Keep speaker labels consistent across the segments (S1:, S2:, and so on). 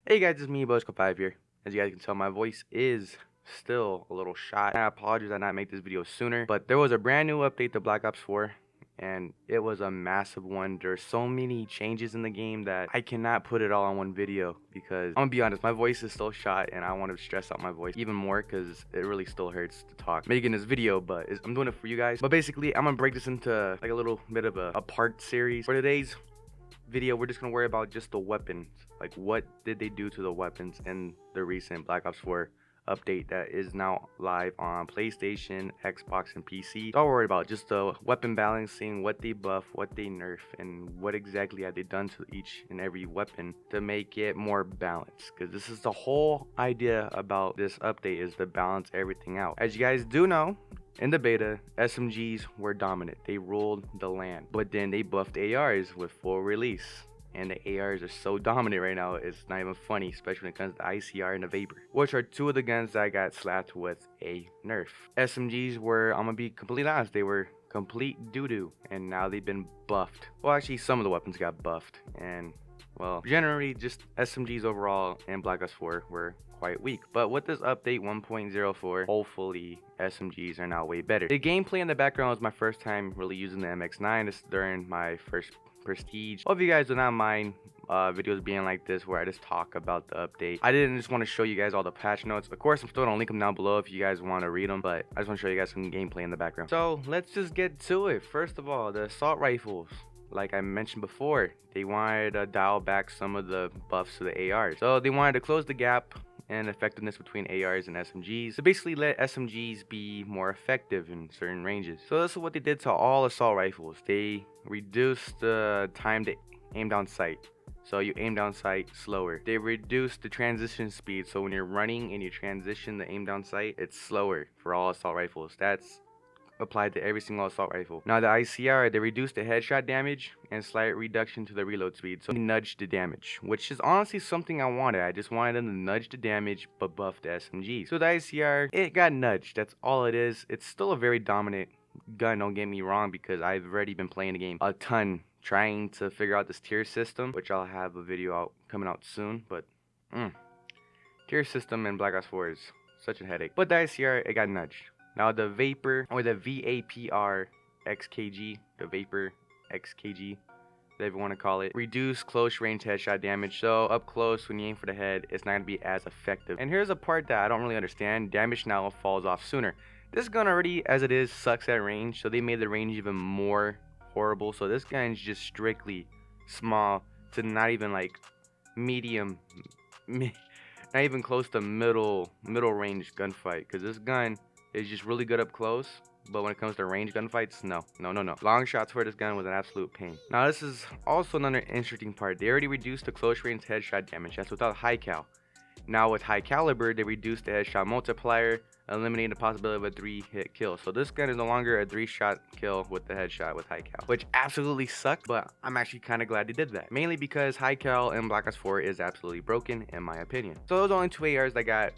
S1: Hey guys, it's me, Bushko5 here. As you guys can tell, my voice is still a little shot. I apologize I did not make this video sooner, but there was a brand new update to Black Ops 4, and it was a massive one. There's so many changes in the game that I cannot put it all in one video because, I'm gonna be honest, my voice is still shot, and I want to stress out my voice even more because it really still hurts to talk making this video, but I'm doing it for you guys. But basically, I'm gonna break this into like a little bit of a part series. For today's video, we're just gonna worry about just the weapons, like what did they do to the weapons in the recent Black Ops 4 update that is now live on PlayStation, Xbox, and PC. So I'll worry about just the weapon balancing, what they buff, what they nerf, and what exactly have they done to each and every weapon to make it more balanced, because this is the whole idea about this update, is to balance everything out. As you guys do know, in the beta, SMGs were dominant. They ruled the land. But then they buffed ARs with full release. And the ARs are so dominant right now, it's not even funny, especially when it comes to the ICR and the Vapor, which are two of the guns that got slapped with a nerf. SMGs were, I'm gonna be completely honest, they were complete doo-doo, and now they've been buffed. Well, actually, some of the weapons got buffed, and well, generally just SMGs overall and Black Ops 4 were quite weak. But with this update 1.04, hopefully SMGs are now way better. The gameplay in the background was my first time really using the MX9. This is during my first Prestige. Hope you guys do not mind videos being like this where I just talk about the update. I didn't just want to show you guys all the patch notes. Of course, I'm still gonna link them down below if you guys want to read them, but I just want to show you guys some gameplay in the background. So let's just get to it. First of all, the assault rifles. Like I mentioned before, they wanted to dial back some of the buffs to the ARs. So they wanted to close the gap and effectiveness between ARs and SMGs to basically let SMGs be more effective in certain ranges. So this is what they did to all assault rifles. They reduced the time to aim down sight, so you aim down sight slower. They reduced the transition speed, so when you're running and you transition the aim down sight, it's slower for all assault rifles. That's applied to every single assault rifle. Now the ICR, they reduced the headshot damage and slight reduction to the reload speed, so they nudged the damage, which is honestly something I wanted. I just wanted them to nudge the damage but buff the SMG. So the ICR, it got nudged. That's all it is. It's still a very dominant gun, don't get me wrong, because I've already been playing the game a ton, trying to figure out this tier system, which I'll have a video out coming out soon. But tier system in Black Ops 4 is such a headache. But the ICR, it got nudged. Now the Vapor, or the VAPR XKG, the Vapor XKG, whatever you want to call it, reduce close range headshot damage. So up close, when you aim for the head, it's not going to be as effective. And here's a part that I don't really understand. Damage now falls off sooner. This gun already, as it is, sucks at range, so they made the range even more horrible. So this gun is just strictly small to not even like medium, not even close to middle range gunfight, because this gun is just really good up close, but when it comes to range gunfights, no. Long shots for this gun was an absolute pain. Now this is also another interesting part. They already reduced the close range headshot damage. That's without high cal. Now with high caliber, they reduced the headshot multiplier, eliminating the possibility of a 3-hit kill. So this gun is no longer a 3-shot kill with the headshot with high cal, which absolutely sucks, but I'm actually kind of glad they did that. Mainly because high cal in Black Ops 4 is absolutely broken in my opinion. So those are only 2 ARs that got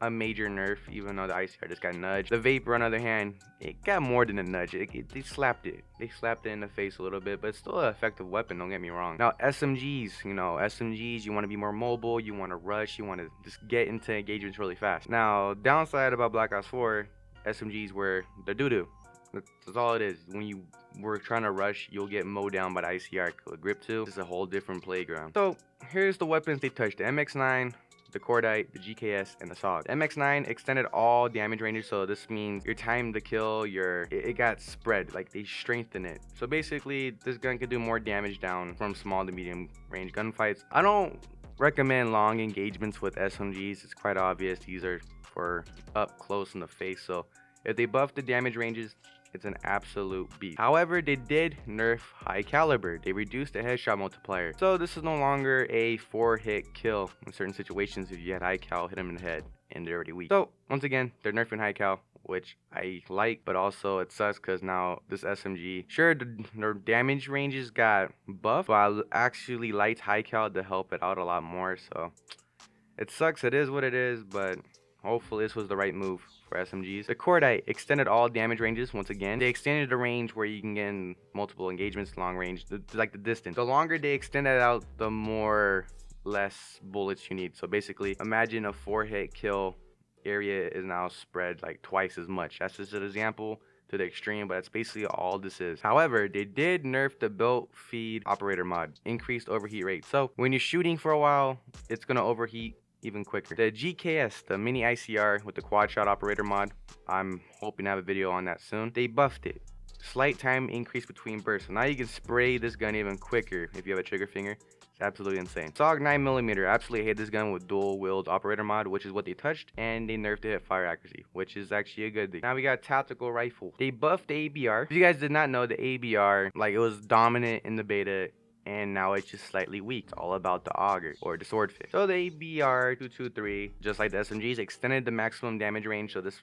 S1: a major nerf, even though the ICR just got nudged. The Vapor, on the other hand, it got more than a nudge. They slapped it. They slapped it in the face a little bit, but it's still an effective weapon, don't get me wrong. Now, SMGs, you want to be more mobile, you want to rush, you want to just get into engagements really fast. Now, downside about Black Ops 4, SMGs were the doo-doo. That's all it is. When you were trying to rush, you'll get mowed down by the ICR. Grip 2, this is a whole different playground. So, here's the weapons they touched. The MX9, the Cordite, the GKS, and the SOG. The MX9 extended all damage ranges, so this means your time to kill, it got spread, like they strengthened it. So basically, this gun could do more damage down from small to medium range gunfights. I don't recommend long engagements with SMGs. It's quite obvious these are for up close in the face, so if they buff the damage ranges, it's an absolute beast. However, they did nerf high caliber. They reduced the headshot multiplier. So this is no longer a 4-hit kill in certain situations. If you had high cal, hit them in the head, and they're already weak. So once again, they're nerfing high cal, which I like, but also it sucks because now this SMG, sure, the damage ranges got buffed, but I actually liked high cal to help it out a lot more. So it sucks. It is what it is, but hopefully this was the right move for SMGs. The Cordite extended all damage ranges once again. They extended the range where you can get in multiple engagements, long range, like the distance. The longer they extend it out, the more less bullets you need. So basically, imagine a 4-hit kill area is now spread like twice as much. That's just an example to the extreme, but that's basically all this is. However, they did nerf the belt feed operator mod, increased overheat rate. So when you're shooting for a while, it's gonna overheat even quicker. The GKS, the mini ICR with the quad shot operator mod, I'm hoping to have a video on that soon. They buffed it. Slight time increase between bursts. So now you can spray this gun even quicker if you have a trigger finger. It's absolutely insane. SOG 9mm, absolutely hate this gun with dual wield operator mod, which is what they touched, and they nerfed the hip fire accuracy, which is actually a good thing. Now we got tactical rifle. They buffed the ABR. If you guys did not know, the ABR, like, it was dominant in the beta, and now it's just slightly weak. It's all about the auger or the swordfish. So the ABR 223, just like the SMGs, extended the maximum damage range, so this,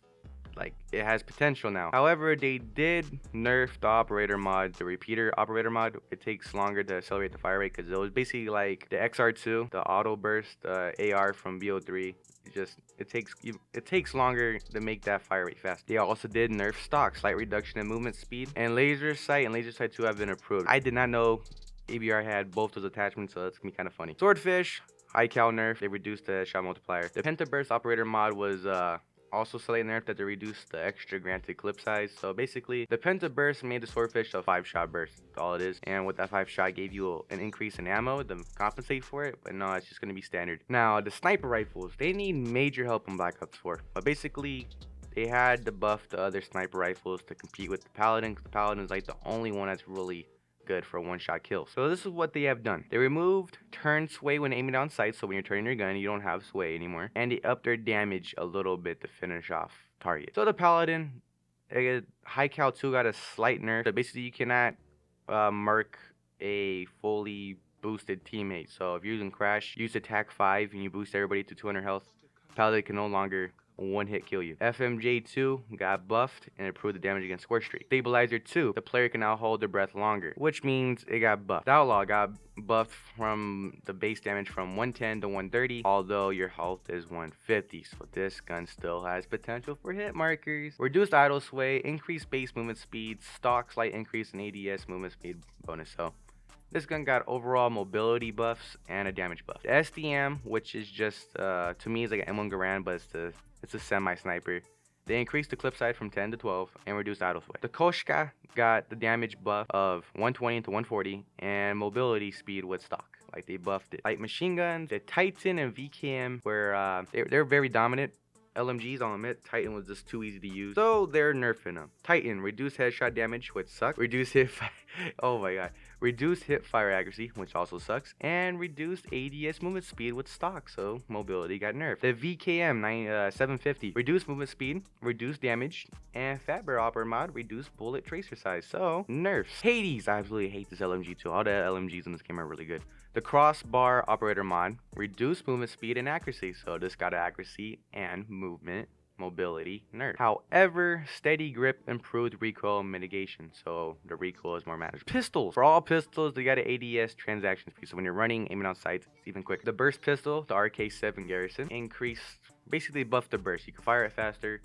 S1: like, it has potential now. However, they did nerf the operator mod, the repeater operator mod. It takes longer to accelerate the fire rate because it was basically like the XR2, the auto burst, AR from BO3. It takes longer to make that fire rate fast. They also did nerf stock, slight reduction in movement speed, and laser sight and laser sight 2 have been approved. I did not know ABR had both those attachments, so that's gonna be kind of funny. Swordfish, high cal nerf. They reduced the shot multiplier. The pentaburst operator mod was also slightly nerfed that they reduced the extra granted clip size. So basically, the pentaburst made the swordfish a 5-shot burst. That's all it is. And with that 5-shot, gave you an increase in ammo to compensate for it. But no, it's just gonna be standard. Now the sniper rifles, they need major help in Black Ops 4. But basically, they had to buff the other sniper rifles to compete with the paladin, because the paladin is like the only one that's really good for one-shot kills. So this is what they have done. They removed turn sway when aiming down sights, so when you're turning your gun, you don't have sway anymore. And they upped their damage a little bit to finish off targets. So the paladin, high cal 2 got a slight nerf. So basically, you cannot mark a fully boosted teammate. So if you're using crash, use attack 5 and you boost everybody to 200 health, paladin can no longer one-hit kill you. FMJ2 got buffed and improved the damage against score streak. Stabilizer 2, the player can now hold their breath longer, which means it got buffed. Outlaw got buffed from the base damage from 110 to 130, although your health is 150, so this gun still has potential for hit markers. Reduced idle sway, increased base movement speed, stock slight increase in ADS movement speed bonus. So this gun got overall mobility buffs and a damage buff. The SDM, which is just, to me, is like an M1 Garand, but it's a semi-sniper. They increased the clip size from 10 to 12 and reduced idle sway. The Koshka got the damage buff of 120 to 140 and mobility speed with stock. Like, they buffed it. Light machine guns, the Titan and VKM were, they're very dominant. LMGs, I'll admit, Titan was just too easy to use, so they're nerfing them. Titan, reduced headshot damage, which sucks. Reduced hit oh my god. Reduced hip fire accuracy, which also sucks. And reduced ADS movement speed with stock, so mobility got nerfed. The VKM 750, reduced movement speed, reduced damage, and Fatbear Opera mod, reduced bullet tracer size, so nerfs. Hades, I absolutely hate this LMG too. All the LMGs in this game are really good. The crossbar operator mod, reduced movement speed and accuracy, so this got accuracy and movement mobility nerf. However, steady grip improved recoil mitigation, so the recoil is more manageable. Pistols, for all pistols, they got an ADS transaction speed, so when you're running, aiming on sights, it's even quicker. The burst pistol, the RK7 Garrison, increased, basically buffed the burst. You can fire it faster,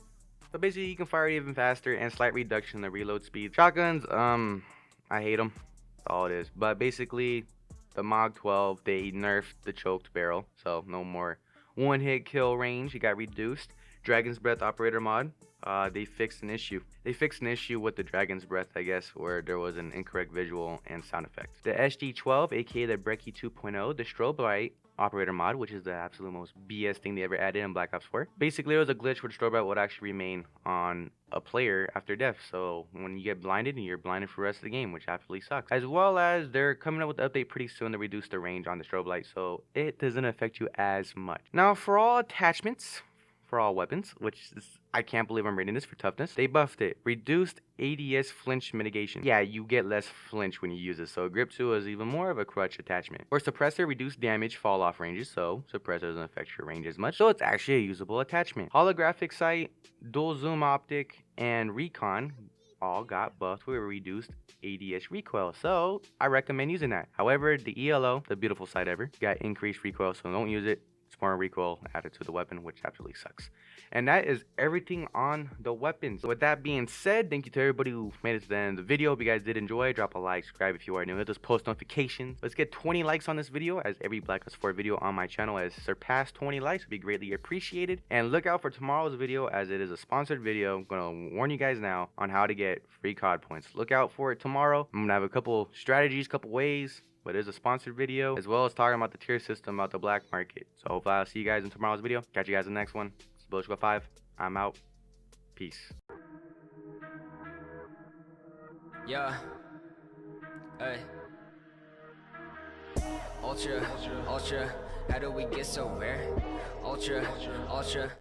S1: so basically you can fire it even faster, and slight reduction in the reload speed. Shotguns, I hate them, that's all it is. But basically, the MOG 12, they nerfed the choked barrel, so no more one-hit kill range. It got reduced. Dragon's Breath operator mod, they fixed an issue. They fixed an issue with the Dragon's Breath, I guess, where there was an incorrect visual and sound effect. The SG12, aka the Brecci 2.0, the strobe light operator mod, which is the absolute most BS thing they ever added in Black Ops 4. Basically, it was a glitch where the strobe light would actually remain on a player after death, so when you get blinded, you're blinded for the rest of the game, which absolutely sucks. As well as they're coming up with the update pretty soon to reduce the range on the strobe light, so it doesn't affect you as much. Now, for all attachments, for all weapons, which is, I can't believe I'm rating this for toughness, they buffed it. Reduced ADS flinch mitigation. Yeah, you get less flinch when you use it, so grip 2 is even more of a crutch attachment. For suppressor, reduced damage fall off ranges, so suppressor doesn't affect your range as much, so it's actually a usable attachment. Holographic sight, dual zoom optic, and recon all got buffed with reduced ADS recoil, so I recommend using that. However, the ELO, the beautiful sight ever, got increased recoil, so don't use it. It's more recoil added to the weapon, which absolutely sucks. And that is everything on the weapons. With that being said, thank you to everybody who made it to the end of the video. If you guys did enjoy, drop a like, subscribe if you are new, hit those post notifications. Let's get 20 likes on this video, as every Black Ops 4 video on my channel has surpassed 20 likes. Would be greatly appreciated. And look out for tomorrow's video, as it is a sponsored video. I'm gonna warn you guys now on how to get free COD points. Look out for it tomorrow. I'm gonna have a couple strategies, couple ways, but it is a sponsored video, as well as talking about the tier system, about the black market. So hopefully I'll see you guys in tomorrow's video. Catch you guys in the next one. It's Bullshit 5. I'm out. Peace.
S2: Yeah. Hey. Ultra. How do we get so rare? Ultra.